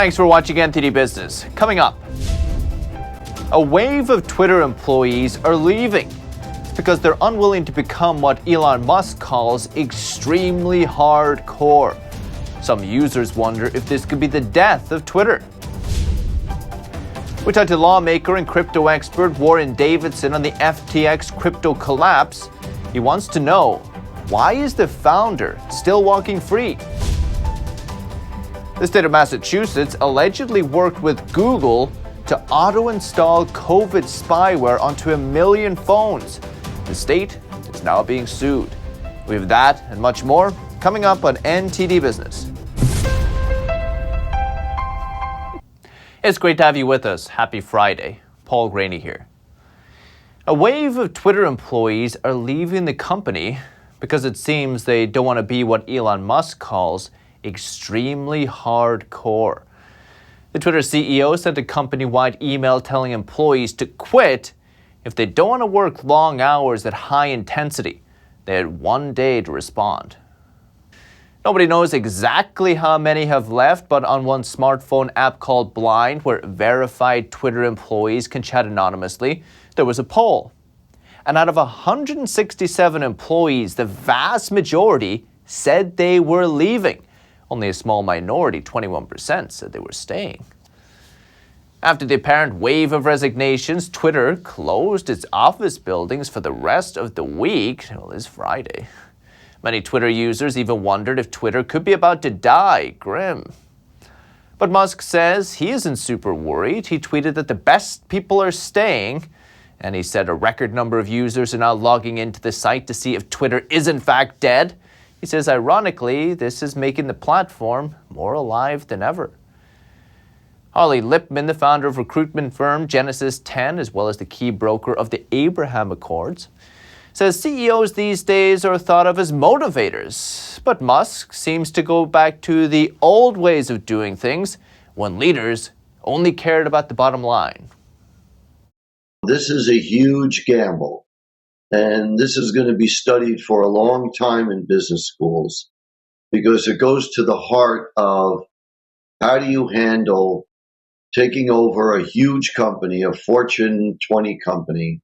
Thanks for watching NTD Business. Coming up, a wave of Twitter employees are leaving. It's because they're unwilling to become what Elon Musk calls extremely hardcore. Some users wonder if this could be the death of Twitter. We talked to lawmaker and crypto expert Warren Davidson on the FTX crypto collapse. He wants to know, why is the founder still walking free? The state of Massachusetts allegedly worked with Google to auto-install COVID spyware onto 1 million phones. The state is now being sued. We have that and much more coming up on NTD Business. It's great to have you with us. Happy Friday. Paul Graney here. A wave of Twitter employees are leaving the company because it seems they don't want to be what Elon Musk calls extremely hardcore. The Twitter CEO sent a company-wide email telling employees to quit if they don't want to work long hours at high intensity. They had 1 day to respond. Nobody knows exactly how many have left, but on one smartphone app called Blind, where verified Twitter employees can chat anonymously, there was a poll. And out of 167 employees, the vast majority said they were leaving. Only a small minority, 21%, said they were staying. After the apparent wave of resignations, Twitter closed its office buildings for the rest of the week. Well, this Friday. Many Twitter users even wondered if Twitter could be about to die. Grim. But Musk says he isn't super worried. He tweeted that the best people are staying, and he said a record number of users are now logging into the site to see if Twitter is in fact dead. He says, ironically, this is making the platform more alive than ever. Holly Lipman, the founder of recruitment firm Genesis 10, as well as the key broker of the Abraham Accords, says CEOs these days are thought of as motivators. But Musk seems to go back to the old ways of doing things when leaders only cared about the bottom line. This is a huge gamble, and this is going to be studied for a long time in business schools because it goes to the heart of how do you handle taking over a huge company, a Fortune 20 company,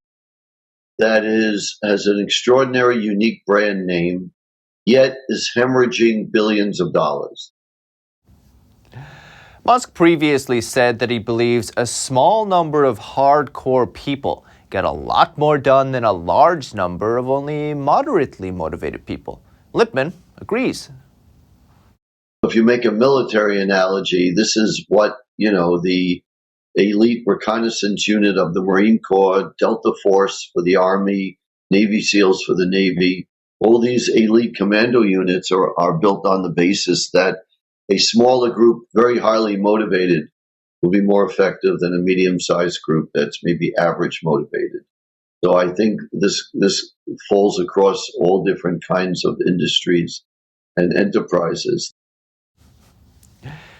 that has an extraordinary, unique brand name, yet is hemorrhaging billions of dollars. Musk previously said that he believes a small number of hardcore people get a lot more done than a large number of only moderately motivated people. Lipman agrees. If you make a military analogy, this is what, the elite reconnaissance unit of the Marine Corps, Delta Force for the Army, Navy SEALs for the Navy. All these elite commando units are built on the basis that a smaller group, very highly motivated, will be more effective than a medium-sized group that's maybe average motivated. So I think this falls across all different kinds of industries and enterprises.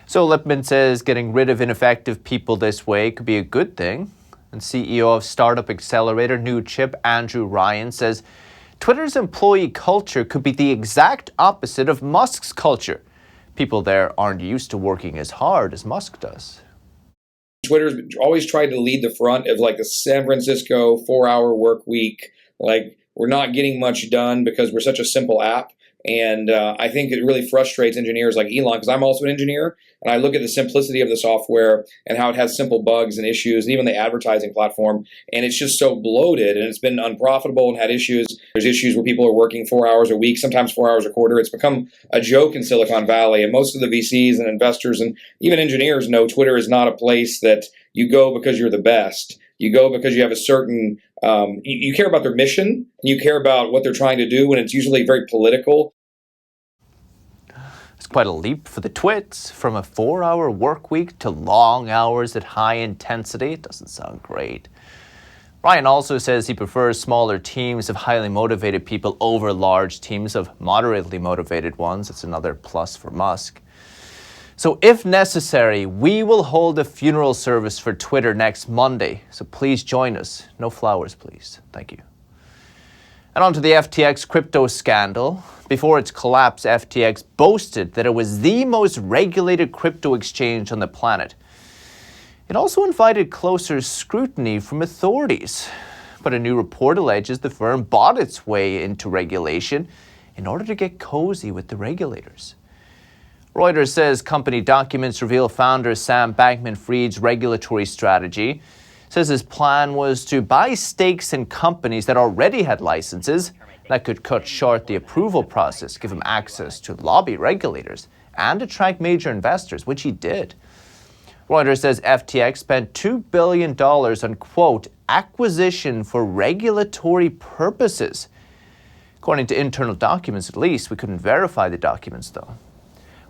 So Lipman says getting rid of ineffective people this way could be a good thing. And CEO of Startup Accelerator New Chip, Andrew Ryan, says Twitter's employee culture could be the exact opposite of Musk's culture. People there aren't used to working as hard as Musk does. Twitter's always tried to lead the front of like the San Francisco 4-hour work week. Like, we're not getting much done because we're such a simple app. And I think it really frustrates engineers like Elon, because I'm also an engineer, and I look at the simplicity of the software and how it has simple bugs and issues, and even the advertising platform, and it's just so bloated, and it's been unprofitable and had issues. There's issues where people are working 4 hours a week, sometimes 4 hours a quarter. It's become a joke in Silicon Valley, and most of the VCs and investors and even engineers know Twitter is not a place that you go because you're the best. You go because you have a certain, you care about their mission, and you care about what they're trying to do, and it's usually very political. It's quite a leap for the twits, from a 4-hour work week to long hours at high intensity. It doesn't sound great. Ryan also says he prefers smaller teams of highly motivated people over large teams of moderately motivated ones. It's another plus for Musk. So if necessary, we will hold a funeral service for Twitter next Monday. So please join us. No flowers, please. Thank you. And on to the FTX crypto scandal. Before its collapse, FTX boasted that it was the most regulated crypto exchange on the planet. It also invited closer scrutiny from authorities. But a new report alleges the firm bought its way into regulation in order to get cozy with the regulators. Reuters says company documents reveal founder Sam Bankman-Fried's regulatory strategy. Says his plan was to buy stakes in companies that already had licenses that could cut short the approval process, give him access to lobby regulators, and attract major investors, which he did. Reuters says FTX spent $2 billion on, quote, acquisition for regulatory purposes. According to internal documents, at least. We couldn't verify the documents, though.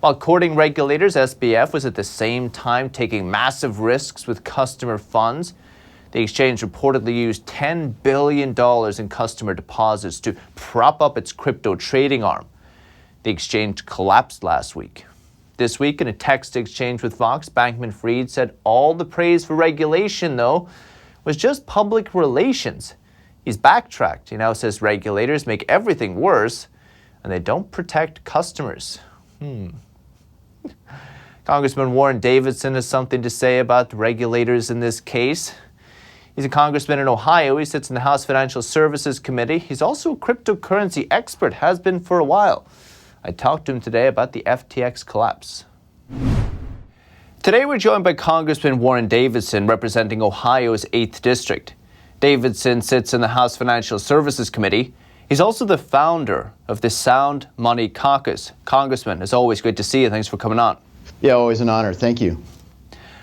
While courting regulators, SBF was at the same time taking massive risks with customer funds. The exchange reportedly used $10 billion in customer deposits to prop up its crypto trading arm. The exchange collapsed last week. This week, in a text exchange with Vox, Bankman-Fried said all the praise for regulation, though, was just public relations. He's backtracked. He now says regulators make everything worse and they don't protect customers. Congressman Warren Davidson has something to say about the regulators in this case. He's a congressman in Ohio. He sits in the House Financial Services Committee. He's also a cryptocurrency expert, has been for a while. I talked to him today about the FTX collapse. Today we're joined by Congressman Warren Davidson, representing Ohio's 8th District. Davidson sits in the House Financial Services Committee. He's also the founder of the Sound Money Caucus. Congressman, it's always great to see you. Thanks for coming on. Yeah, always an honor. Thank you.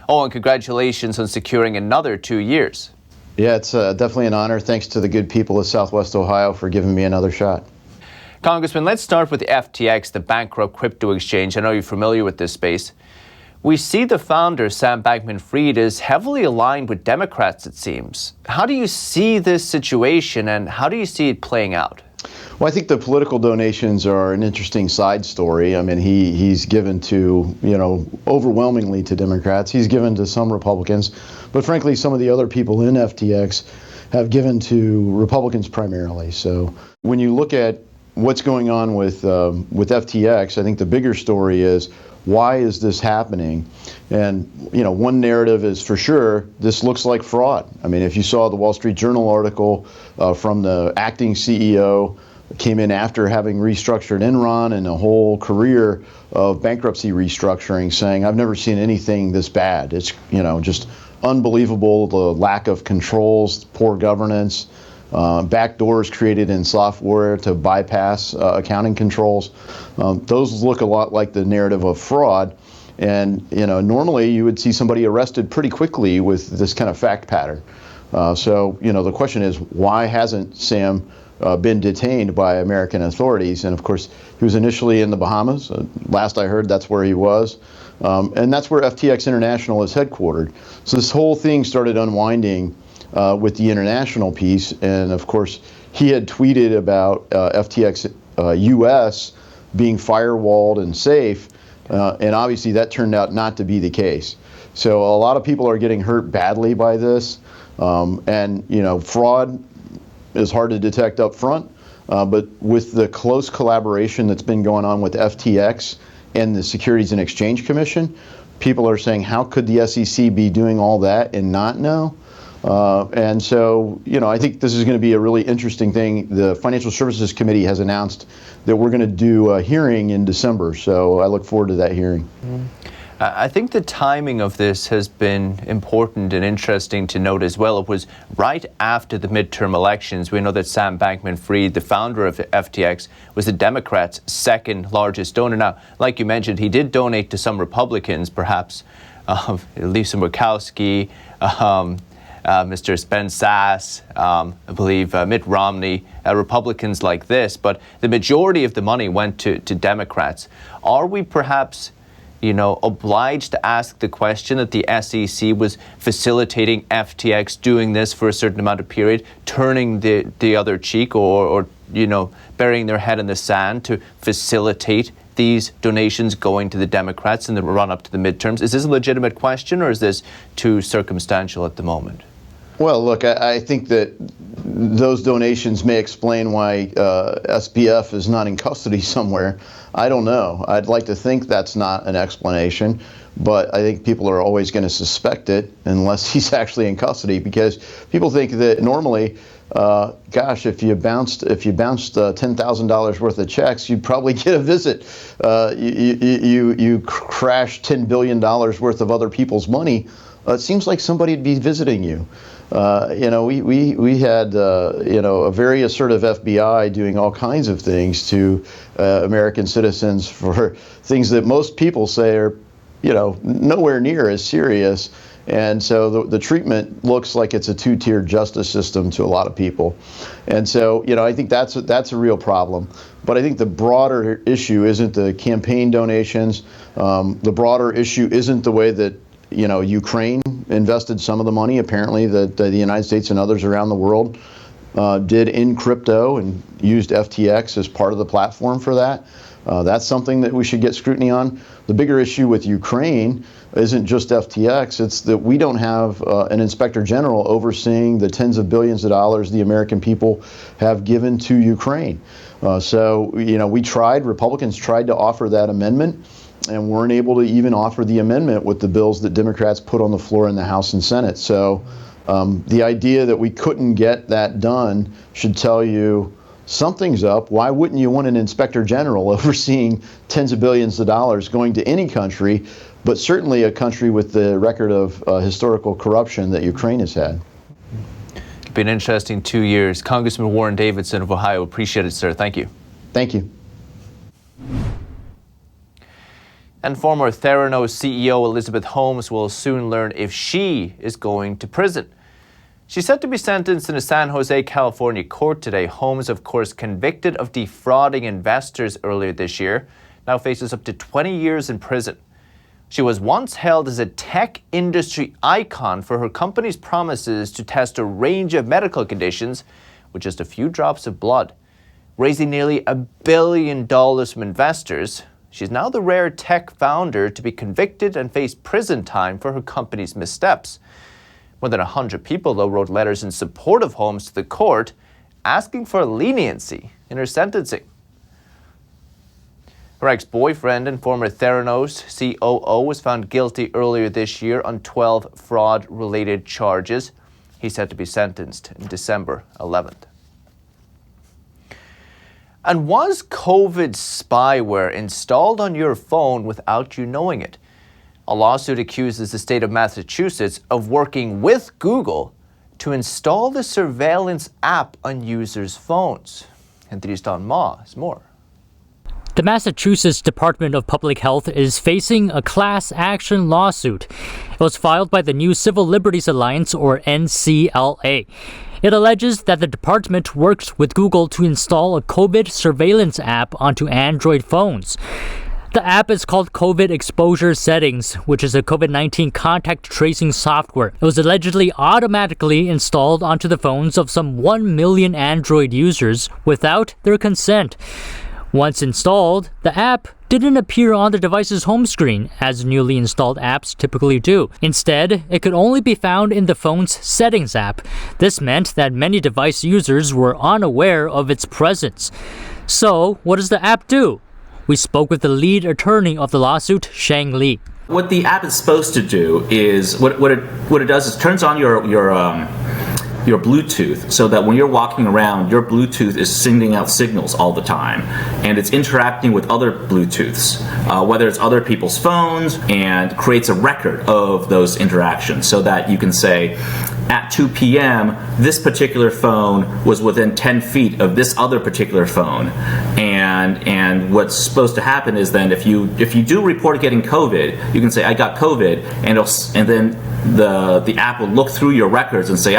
Oh, and congratulations on securing another 2 years. Yeah, it's definitely an honor. Thanks to the good people of Southwest Ohio for giving me another shot. Congressman, let's start with the FTX, the bankrupt crypto exchange. I know you're familiar with this space. We see the founder, Sam Bankman-Fried, is heavily aligned with Democrats, it seems. How do you see this situation and how do you see it playing out? Well, I think the political donations are an interesting side story. I mean, he's given to, overwhelmingly to Democrats. He's given to some Republicans. But frankly, some of the other people in FTX have given to Republicans primarily. So when you look at what's going on with FTX, I think the bigger story is, why is this happening? And, one narrative is for sure, this looks like fraud. I mean, if you saw the Wall Street Journal article from the acting CEO, came in after having restructured Enron and a whole career of bankruptcy restructuring, saying, I've never seen anything this bad. It's, just unbelievable, the lack of controls, poor governance, backdoors created in software to bypass accounting controls. Those look a lot like the narrative of fraud. And, normally you would see somebody arrested pretty quickly with this kind of fact pattern. So, the question is, why hasn't Sam been detained by American authorities? And of course, he was initially in the Bahamas. Last I heard, that's where he was. And that's where FTX International is headquartered. So this whole thing started unwinding with the international piece. And of course, he had tweeted about FTX US being firewalled and safe. And obviously that turned out not to be the case. So a lot of people are getting hurt badly by this. And, fraud is hard to detect up front. But with the close collaboration that's been going on with FTX and the Securities and Exchange Commission, people are saying, how could the SEC be doing all that and not know? And so, I think this is going to be a really interesting thing. The Financial Services Committee has announced that we're going to do a hearing in December. So I look forward to that hearing. I think the timing of this has been important and interesting to note as well. It was right after the midterm elections. We know that Sam Bankman-Fried, the founder of FTX, was the Democrats' second largest donor. Now, like you mentioned, he did donate to some Republicans, perhaps Lisa Murkowski, Mr. Spence Sass, I believe Mitt Romney, Republicans like this. But the majority of the money went to Democrats. Are we perhaps obliged to ask the question that the SEC was facilitating FTX doing this for a certain amount of period, turning the other cheek or burying their head in the sand to facilitate these donations going to the Democrats in the run up to the midterms? Is this a legitimate question or is this too circumstantial at the moment? Well, look, I think that those donations may explain why SBF is not in custody somewhere. I don't know. I'd like to think that's not an explanation, but I think people are always going to suspect it unless he's actually in custody, because people think that normally, gosh, if you bounced $10,000 worth of checks, you'd probably get a visit. You crashed $10 billion worth of other people's money. It seems like somebody'd be visiting you. We had a very assertive FBI doing all kinds of things to American citizens for things that most people say are, nowhere near as serious. And so the treatment looks like it's a two-tiered justice system to a lot of people. And so, I think that's a real problem. But I think the broader issue isn't the campaign donations. The broader issue isn't the way that Ukraine invested some of the money, apparently, that the United States and others around the world did in crypto and used FTX as part of the platform for that. That's something that we should get scrutiny on. The bigger issue with Ukraine isn't just FTX. It's that we don't have an inspector general overseeing the tens of billions of dollars the American people have given to Ukraine. Republicans tried to offer that amendment, and weren't able to even offer the amendment with the bills that Democrats put on the floor in the House and Senate. So the idea that we couldn't get that done should tell you something's up. Why wouldn't you want an inspector general overseeing tens of billions of dollars going to any country, but certainly a country with the record of historical corruption that Ukraine has had? It's been an interesting 2 years. Congressman Warren Davidson of Ohio, appreciate it, sir. Thank you. Thank you. And former Theranos CEO Elizabeth Holmes will soon learn if she is going to prison. She's set to be sentenced in a San Jose, California court today. Holmes, of course, convicted of defrauding investors earlier this year, now faces up to 20 years in prison. She was once hailed as a tech industry icon for her company's promises to test a range of medical conditions with just a few drops of blood. Raising nearly $1 billion from investors, she's now the rare tech founder to be convicted and face prison time for her company's missteps. More than 100 people, though, wrote letters in support of Holmes to the court, asking for leniency in her sentencing. Her ex-boyfriend and former Theranos COO was found guilty earlier this year on 12 fraud-related charges. He's set to be sentenced in December 11th. And was COVID spyware installed on your phone without you knowing it? A lawsuit accuses the state of Massachusetts of working with Google to install the surveillance app on users' phones. NTD's Don Ma has more. The Massachusetts Department of Public Health is facing a class action lawsuit. It was filed by the New Civil Liberties Alliance, or NCLA. It alleges that the department worked with Google to install a COVID surveillance app onto Android phones. The app is called COVID Exposure Settings, which is a COVID-19 contact tracing software. It was allegedly automatically installed onto the phones of some 1 million Android users without their consent. Once installed, the app didn't appear on the device's home screen, as newly installed apps typically do. Instead, it could only be found in the phone's Settings app. This meant that many device users were unaware of its presence. So, what does the app do? We spoke with the lead attorney of the lawsuit, Shang Li. What the app is supposed to do is what it does is turns on your Bluetooth, so that when you're walking around, your Bluetooth is sending out signals all the time, and it's interacting with other Bluetooths, whether it's other people's phones, and creates a record of those interactions, so that you can say, at 2 p.m., this particular phone was within 10 feet of this other particular phone. And what's supposed to happen is then if you do report getting COVID, you can say, I got COVID, and then the app will look through your records and say,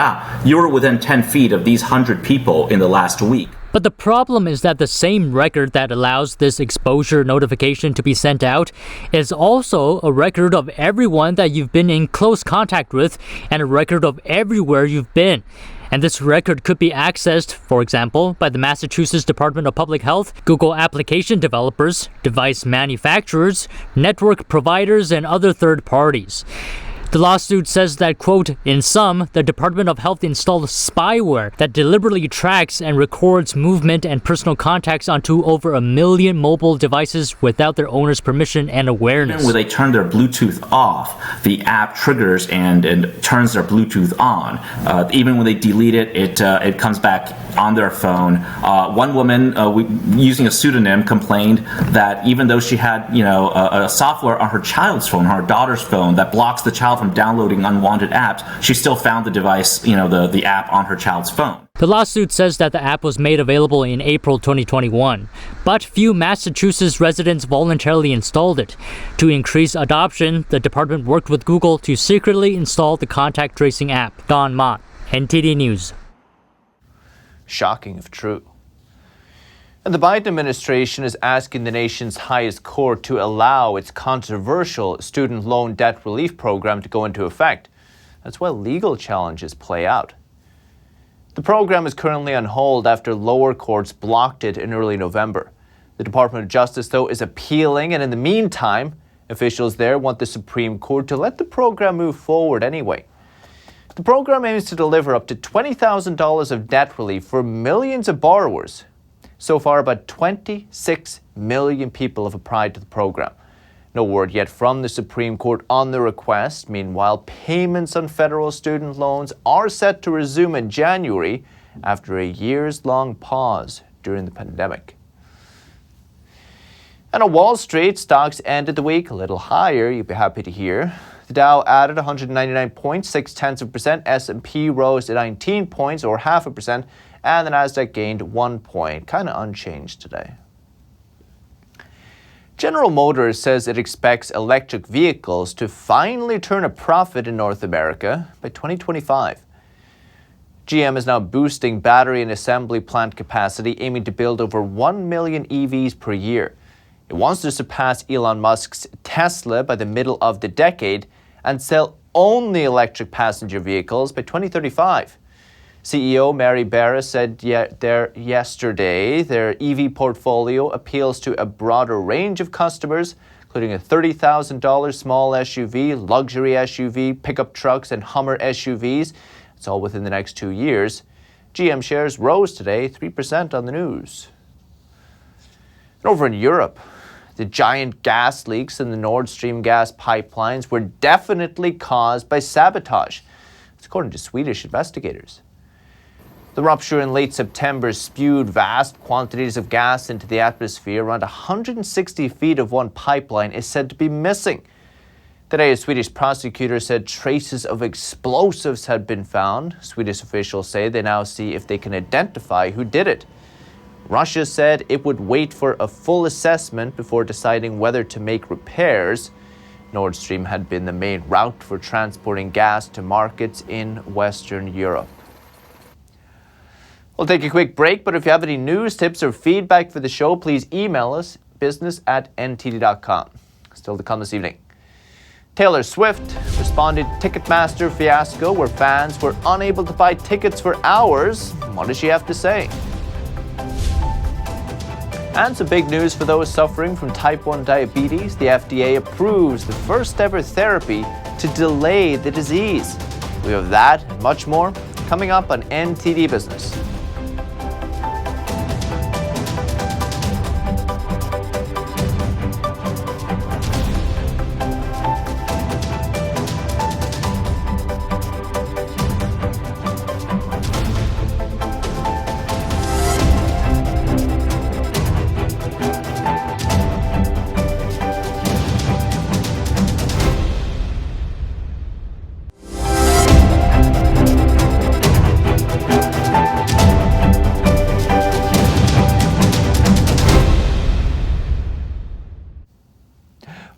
you were within 10 feet of these 100 people in the last week. But the problem is that the same record that allows this exposure notification to be sent out is also a record of everyone that you've been in close contact with and a record of everywhere you've been. And this record could be accessed, for example, by the Massachusetts Department of Public Health, Google application developers, device manufacturers, network providers, and other third parties. The lawsuit says that, quote, in sum, the Department of Health installed spyware that deliberately tracks and records movement and personal contacts onto over 1 million mobile devices without their owner's permission and awareness. Even when they turn their Bluetooth off, the app triggers and turns their Bluetooth on. Even when they delete it, it comes back on their phone. One woman, using a pseudonym, complained that even though she had, a software on her child's phone, her daughter's phone, that blocks the child from downloading unwanted apps, she still found the device, the app on her child's phone. The lawsuit says that the app was made available in April 2021, but few Massachusetts residents voluntarily installed it. To increase adoption, the department worked with Google to secretly install the contact tracing app. Don Mott, NTD News. Shocking if true. And the Biden administration is asking the nation's highest court to allow its controversial student loan debt relief program to go into effect. That's while legal challenges play out. The program is currently on hold after lower courts blocked it in early November. The Department of Justice, though, is appealing, and in the meantime, officials there want the Supreme Court to let the program move forward anyway. The program aims to deliver up to $20,000 of debt relief for millions of borrowers. So far, about 26 million people have applied to the program. No word yet from the Supreme Court on the request. Meanwhile, payments on federal student loans are set to resume in January after a years-long pause during the pandemic. And on Wall Street, stocks ended the week a little higher, you'd be happy to hear. The Dow added 199.6%, S&P rose to 19 points, or 0.5%, and the Nasdaq gained 1 point, kind of unchanged today. General Motors says it expects electric vehicles to finally turn a profit in North America by 2025. GM is now boosting battery and assembly plant capacity, aiming to build over 1 million EVs per year. It wants to surpass Elon Musk's Tesla by the middle of the decade and sell only electric passenger vehicles by 2035. CEO Mary Barra said yesterday their EV portfolio appeals to a broader range of customers, including a $30,000 small SUV, luxury SUV, pickup trucks, and Hummer SUVs. It's all within the next 2 years. GM shares rose today, 3% on the news. And over in Europe, the giant gas leaks in the Nord Stream gas pipelines were definitely caused by sabotage. That's according to Swedish investigators. The rupture in late September spewed vast quantities of gas into the atmosphere. Around 160 feet of one pipeline is said to be missing. Today, a Swedish prosecutor said traces of explosives had been found. Swedish officials say they now see if they can identify who did it. Russia said it would wait for a full assessment before deciding whether to make repairs. Nord Stream had been the main route for transporting gas to markets in Western Europe. We'll take a quick break, but if you have any news, tips, or feedback for the show, please email us, business@ntd.com. Still to come this evening. Taylor Swift responded to Ticketmaster fiasco, where fans were unable to buy tickets for hours. What does she have to say? And some big news for those suffering from type 1 diabetes. The FDA approves the first ever therapy to delay the disease. We have that and much more coming up on NTD Business.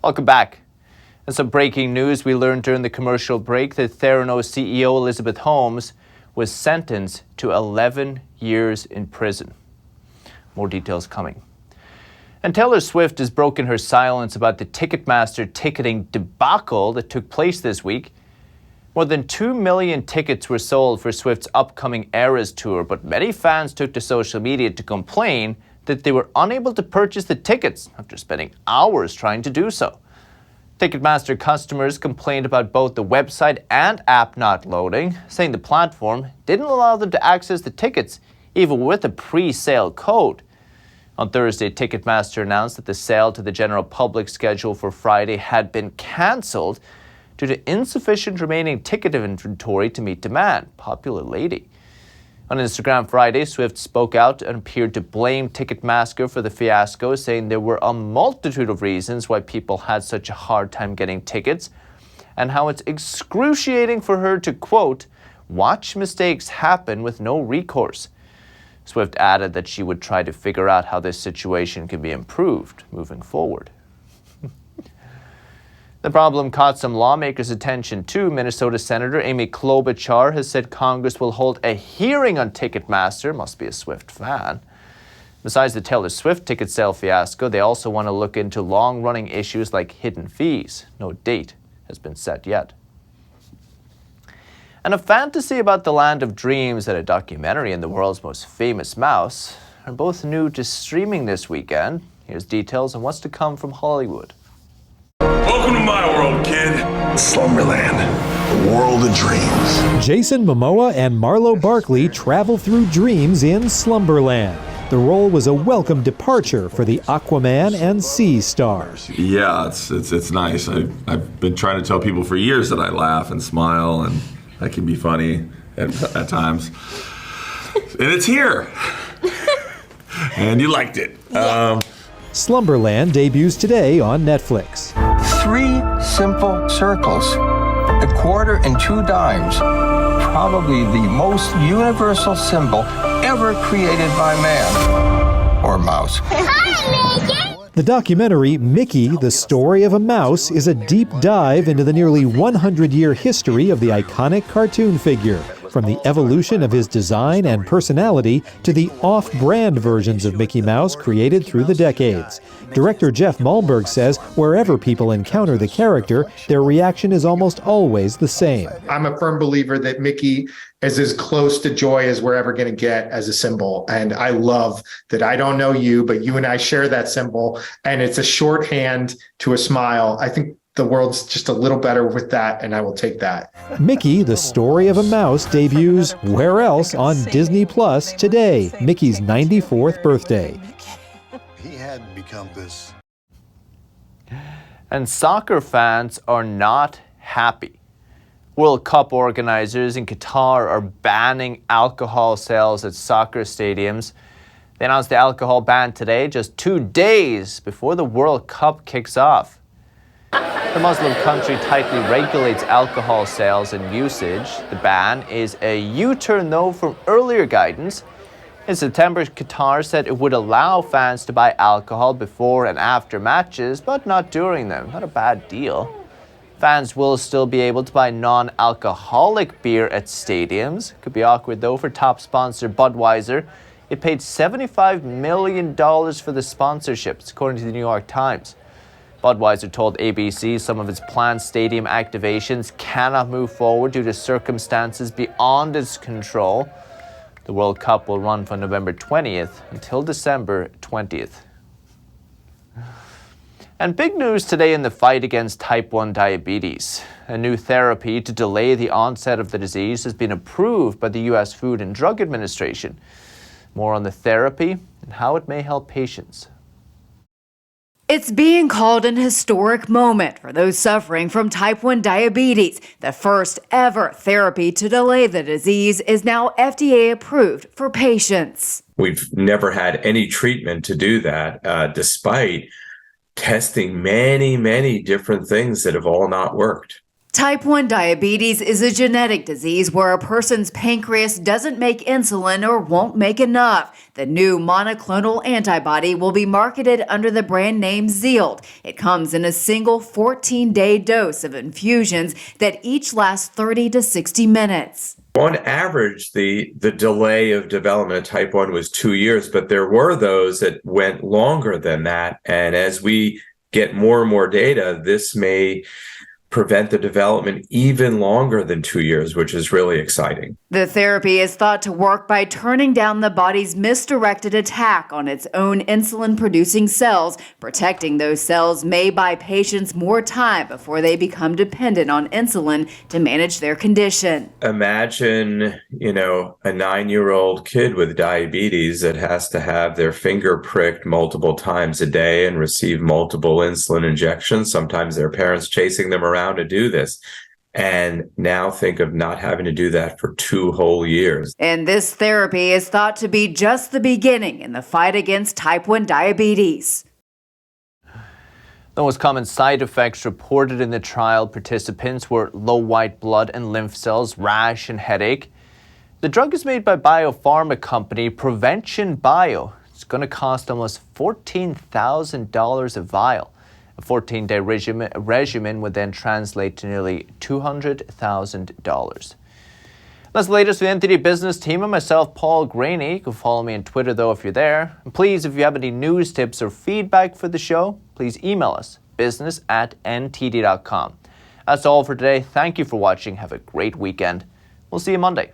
Welcome back. And some breaking news. We learned during the commercial break that Theranos CEO Elizabeth Holmes was sentenced to 11 years in prison. More details coming. And Taylor Swift has broken her silence about the Ticketmaster ticketing debacle that took place this week. More than 2 million tickets were sold for Swift's upcoming Eras tour, but many fans took to social media to complain that they were unable to purchase the tickets after spending hours trying to do so. Ticketmaster customers complained about both the website and app not loading, saying the platform didn't allow them to access the tickets, even with a pre-sale code. On Thursday, Ticketmaster announced that the sale to the general public schedule for Friday had been cancelled due to insufficient remaining ticket inventory to meet demand. Popular lady. On Instagram Friday, Swift spoke out and appeared to blame Ticketmaster for the fiasco, saying there were a multitude of reasons why people had such a hard time getting tickets, and how it's excruciating for her to, quote, watch mistakes happen with no recourse. Swift added that she would try to figure out how this situation can be improved moving forward. The problem caught some lawmakers' attention too. Minnesota Senator Amy Klobuchar has said Congress will hold a hearing on Ticketmaster. Must be a Swift fan. Besides the Taylor Swift ticket sale fiasco, they also want to look into long-running issues like hidden fees. No date has been set yet. And a fantasy about the land of dreams and a documentary on the world's most famous mouse are both new to streaming this weekend. Here's details on what's to come from Hollywood. Welcome to my world, kid. Slumberland, the world of dreams. Jason Momoa and Marlo Barkley travel through dreams in Slumberland. The role was a welcome departure for the Aquaman and Sea star. Yeah, it's nice. I've been trying to tell people for years that I laugh and smile, and that can be funny at times. And it's here. And you liked it. Slumberland debuts today on Netflix. 3 simple circles, a quarter and 2 dimes, probably the most universal symbol ever created by man or mouse. The documentary Mickey, the Story of a Mouse is a deep dive into the nearly 100-year history of the iconic cartoon figure, from the evolution of his design and personality to the off-brand versions of Mickey Mouse created through the decades. Director Jeff Malmberg says wherever people encounter the character, their reaction is almost always the same. I'm a firm believer that Mickey is as close to joy as we're ever going to get as a symbol. And I love that I don't know you, but you and I share that symbol. And it's a shorthand to a smile. I think the world's just a little better with that, and I will take that. Mickey, the Story of a Mouse debuts where else on Disney Plus today, Mickey's 94th birthday. He had become this. And soccer fans are not happy. World Cup organizers in Qatar are banning alcohol sales at soccer stadiums. They announced the alcohol ban today, just 2 days before the World Cup kicks off. The Muslim country tightly regulates alcohol sales and usage. The ban is a U-turn, though, from earlier guidance. In September, Qatar said it would allow fans to buy alcohol before and after matches, but not during them. Not a bad deal. Fans will still be able to buy non-alcoholic beer at stadiums. Could be awkward, though, for top sponsor Budweiser. It paid $75 million for the sponsorships, according to the New York Times. Budweiser told ABC some of its planned stadium activations cannot move forward due to circumstances beyond its control. The World Cup will run from November 20th until December 20th. And big news today in the fight against type 1 diabetes. A new therapy to delay the onset of the disease has been approved by the U.S. Food and Drug Administration. More on the therapy and how it may help patients. It's being called an historic moment for those suffering from type 1 diabetes. The first ever therapy to delay the disease is now FDA approved for patients. We've never had any treatment to do that, despite testing many different things that have all not worked. Type 1 diabetes is a genetic disease where a person's pancreas doesn't make insulin or won't make enough. The new monoclonal antibody will be marketed under the brand name Zeald. It comes in a single 14-day dose of infusions that each last 30 to 60 minutes. On average, the delay of development of type 1 was 2 years, but there were those that went longer than that. And as we get more and more data, this may prevent the development even longer than 2 years, which is really exciting. The therapy is thought to work by turning down the body's misdirected attack on its own insulin-producing cells. Protecting those cells may buy patients more time before they become dependent on insulin to manage their condition. Imagine, a 9-year-old kid with diabetes that has to have their finger pricked multiple times a day and receive multiple insulin injections. Sometimes their parents chasing them around to do this. And now think of not having to do that for 2 whole years. And this therapy is thought to be just the beginning in the fight against type 1 diabetes. The most common side effects reported in the trial participants were low white blood and lymph cells, rash, and headache. The drug is made by biopharma company Prevention Bio. It's going to cost almost $14,000 a vial. A 14-day regimen would then translate to nearly $200,000. That's the latest with NTD Business team and myself, Paul Graney. You can follow me on Twitter, though, if you're there. And please, if you have any news, tips, or feedback for the show, please email us, business@ntd.com. That's all for today. Thank you for watching. Have a great weekend. We'll see you Monday.